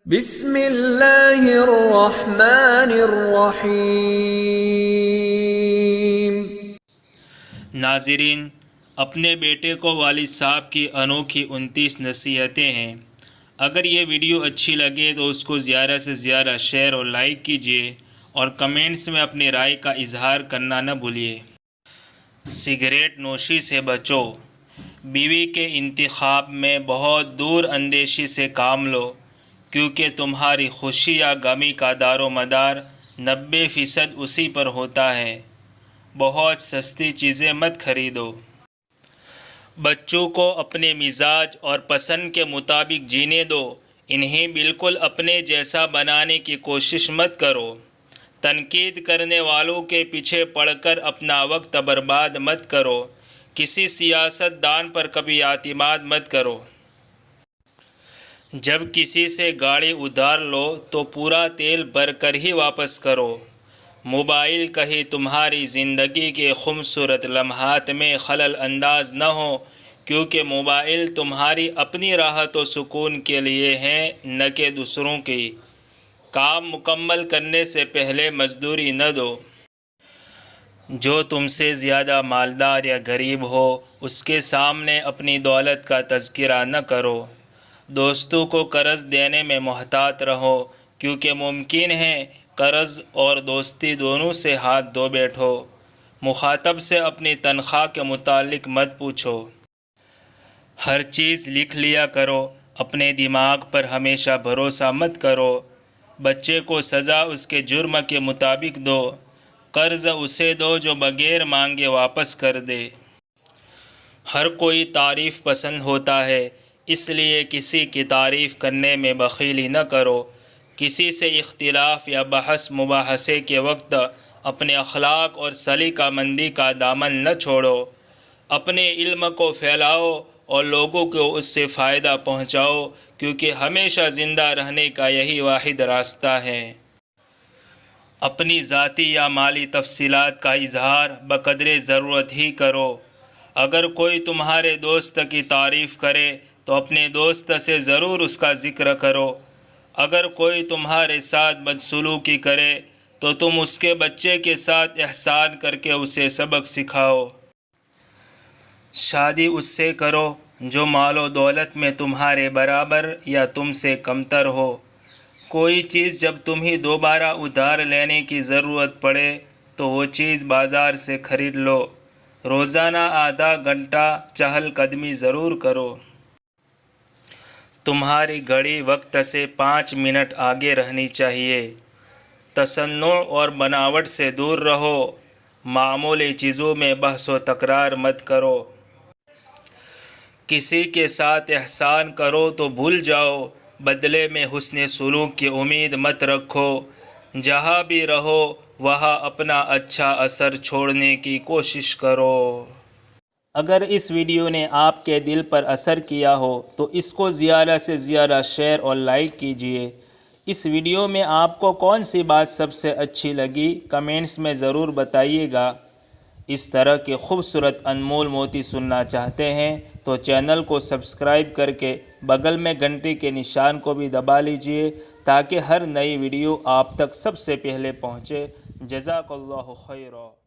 بسم اللہ الرحمن الرحیم۔ ناظرین، اپنے بیٹے کو والد صاحب کی انوکھی 29 نصیحتیں ہیں۔ اگر یہ ویڈیو اچھی لگے تو اس کو زیادہ سے زیادہ شیئر اور لائک کیجیے اور کمنٹس میں اپنی رائے کا اظہار کرنا نہ بھولیے۔ سگریٹ نوشی سے بچو۔ بیوی کے انتخاب میں بہت دور اندیشی سے کام لو، کیونکہ تمہاری خوشی یا غمی کا دار و مدار 90% اسی پر ہوتا ہے۔ بہت سستی چیزیں مت خریدو۔ بچوں کو اپنے مزاج اور پسند کے مطابق جینے دو، انہیں بالکل اپنے جیسا بنانے کی کوشش مت کرو۔ تنقید کرنے والوں کے پیچھے پڑ کر اپنا وقت برباد مت کرو۔ کسی سیاست دان پر کبھی اعتماد مت کرو۔ جب کسی سے گاڑی ادھار لو تو پورا تیل بھر کر ہی واپس کرو۔ موبائل کہیں تمہاری زندگی کے خوبصورت لمحات میں خلل انداز نہ ہو، کیونکہ موبائل تمہاری اپنی راحت و سکون کے لیے ہے، نہ کہ دوسروں کی۔ کام مکمل کرنے سے پہلے مزدوری نہ دو۔ جو تم سے زیادہ مالدار یا غریب ہو، اس کے سامنے اپنی دولت کا تذکرہ نہ کرو۔ دوستوں کو قرض دینے میں محتاط رہو، کیونکہ ممکن ہے قرض اور دوستی دونوں سے ہاتھ دھو بیٹھو۔ مخاطب سے اپنی تنخواہ کے متعلق مت پوچھو۔ ہر چیز لکھ لیا کرو۔ اپنے دماغ پر ہمیشہ بھروسہ مت کرو۔ بچے کو سزا اس کے جرم کے مطابق دو۔ قرض اسے دو جو بغیر مانگے واپس کر دے۔ ہر کوئی تعریف پسند ہوتا ہے، اس لیے کسی کی تعریف کرنے میں بخیلی نہ کرو۔ کسی سے اختلاف یا بحث مباحثے کے وقت اپنے اخلاق اور سلیقہ مندی کا دامن نہ چھوڑو۔ اپنے علم کو پھیلاؤ اور لوگوں کو اس سے فائدہ پہنچاؤ، کیونکہ ہمیشہ زندہ رہنے کا یہی واحد راستہ ہے۔ اپنی ذاتی یا مالی تفصیلات کا اظہار بقدر ضرورت ہی کرو۔ اگر کوئی تمہارے دوست کی تعریف کرے تو اپنے دوست سے ضرور اس کا ذکر کرو۔ اگر کوئی تمہارے ساتھ بدسلوکی کرے تو تم اس کے بچے کے ساتھ احسان کر کے اسے سبق سکھاؤ۔ شادی اس سے کرو جو مال و دولت میں تمہارے برابر یا تم سے کمتر ہو۔ کوئی چیز جب تمہیں دوبارہ ادھار لینے کی ضرورت پڑے تو وہ چیز بازار سے خرید لو۔ روزانہ آدھا گھنٹہ چہل قدمی ضرور کرو۔ تمہاری گھڑی وقت سے 5 منٹ آگے رہنی چاہیے۔ تصنع اور بناوٹ سے دور رہو۔ معمولی چیزوں میں بحث و تکرار مت کرو۔ کسی کے ساتھ احسان کرو تو بھول جاؤ، بدلے میں حسن سلوک کی امید مت رکھو۔ جہاں بھی رہو وہاں اپنا اچھا اثر چھوڑنے کی کوشش کرو۔ اگر اس ویڈیو نے آپ کے دل پر اثر کیا ہو تو اس کو زیادہ سے زیادہ شیئر اور لائک کیجیے۔ اس ویڈیو میں آپ کو کون سی بات سب سے اچھی لگی کمنٹس میں ضرور بتائیے گا۔ اس طرح کے خوبصورت انمول موتی سننا چاہتے ہیں تو چینل کو سبسکرائب کر کے بغل میں گھنٹی کے نشان کو بھی دبا لیجیے، تاکہ ہر نئی ویڈیو آپ تک سب سے پہلے پہنچے۔ جزاک اللہ خیرا۔